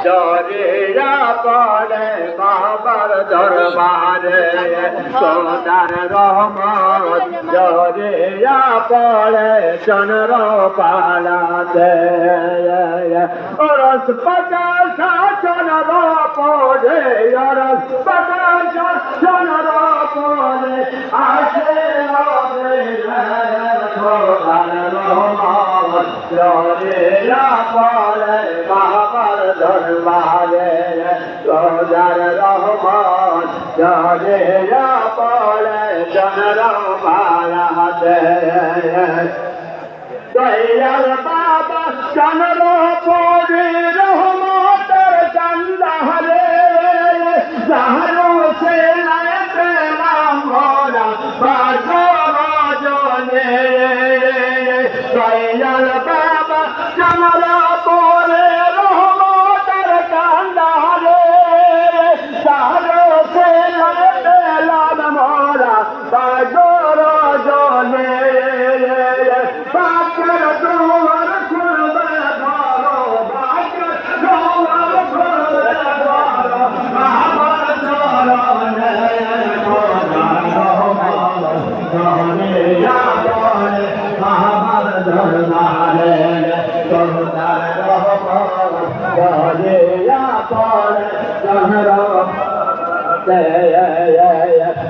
জরিয়া পড়ে বাবার দরবারে খোদার রহমত জরিয়া পড়ে চন্দ্র পালাতে রস পকাশা চন্দ্র পড়ে রস পকাশা চন্দ্র পড়ে আসে খোদার রহমত জরিয়া পড়ে বাবার দরবারে খোদার রহমত জরিয়া পড়ে চন্দ্র পালাতে দয়াল বাবা চন্দ্র পড়ে রহমতের কান্দারে যাহারো সে পেলাম মোরা বাজনে দয়াল বাবা চন্দ্র পড়ে রহমতের কান্দারে যাহারো সে পেলাম মোরা বাজনে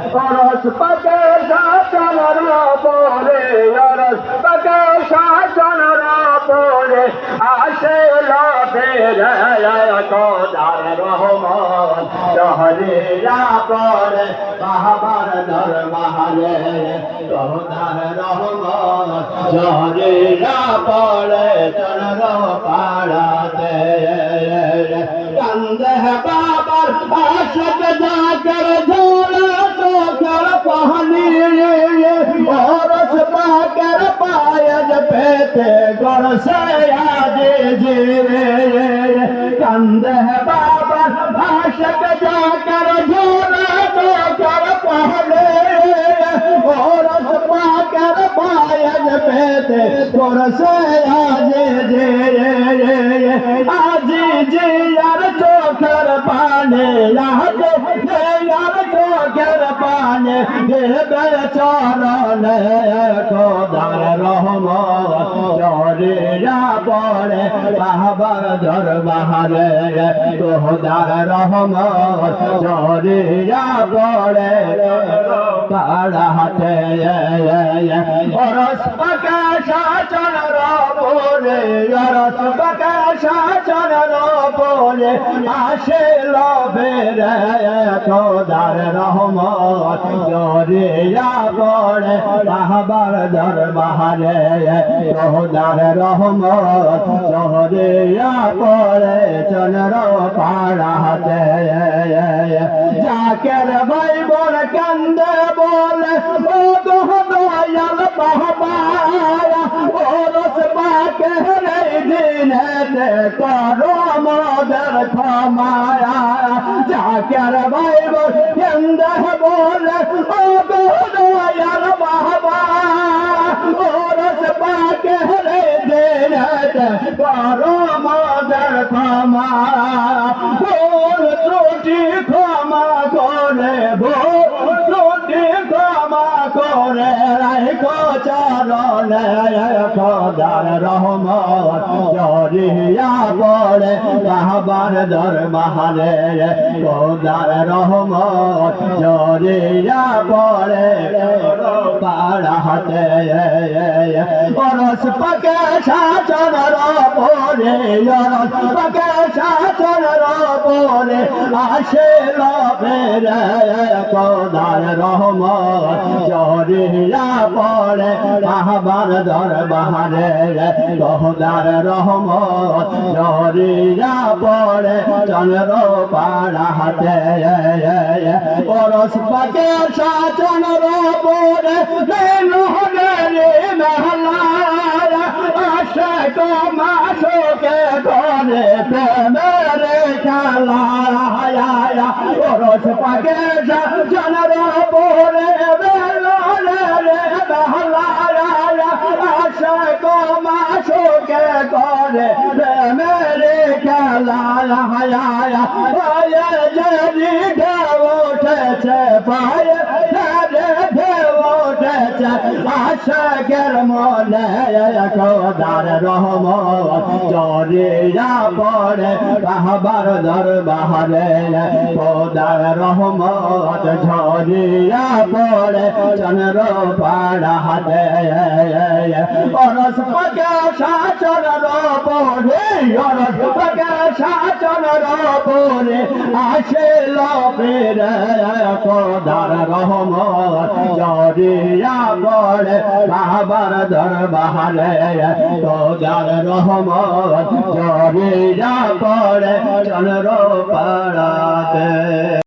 Oros pakasha chanara pore, oros pakasha chanara pore, ashe la pere kodar rahman, jahriya pore, babar darmahare, kodar rahman, jahriya pore, chanara parate, kande babar ashak jagar jhola chokar pahani oros paker payaj pete gor se aaj jire kande babar ashak jagar jhola chokar pahani oros paker payaj pete gor se aaj jire aaj jiyar chokar pane yaade yar chokar pane debe charane khudar rahmat joriya pore babar darbare khudar rahmat joriya pore padhate oros pakasha chanara pore oros pakasha chanara pore ashe lobere খোদার রহমত জরিয়া পড়ে বাবার দরবারে খোদার রহমত জরিয়া পড়ে চন্দ্র পাড়াতে জাকের ভাই বোন কান্দে বলে ও দয়াল বাবা ওরস পাকের দিনেতে করো মোদের ক্ষমায়া জাকের ভাই বোন কান্দে বলে ও দয়াল বাবা ওরস পাকের দিনেতে করো মোদের ক্ষমায়া ভুল ত্রুটি ক্ষমা করে ভুল ত্রুটি ক্ষমা করে রাখো চরণে খোদার রহমত জরিয়া পড়ে কাবার দরবারে খোদার রহমত জরিয়া পড়ে পাড়াতে পরশ পাকে শাসনের পরে পরশ পাকে শাসনের পরে আসে লবের খোদার রহমত জরিয়া পড়ে কাবার দরবারে খোদার রহমত জরিয়া পড়ে চন্দ্র পাড়াতে পরশ পাকে শাসনের পরে মাসকে ঘরে প্রেমের খেলা পরশ পাকে শাসনের পরে মাসকে ঘরে প্রেমের খেলা যদি উঠেছে পায়ে উঠেছে আশাকের মনে খোদার রহমত জরিয়া পড়ে কাবার দরবারে খোদার রহমত ঝরিয়া পড়ে চন্দ্র পাড়াতে পরশ পাকে শাসনের পরে পরশ পাকে শাসনের পরে আসিল ফিরে খোদার রহমত জরিয়া পড়ে কাবার দরবারে খোদার রহমত জরিয়া পড়ে চন্দ্র পাড়াতে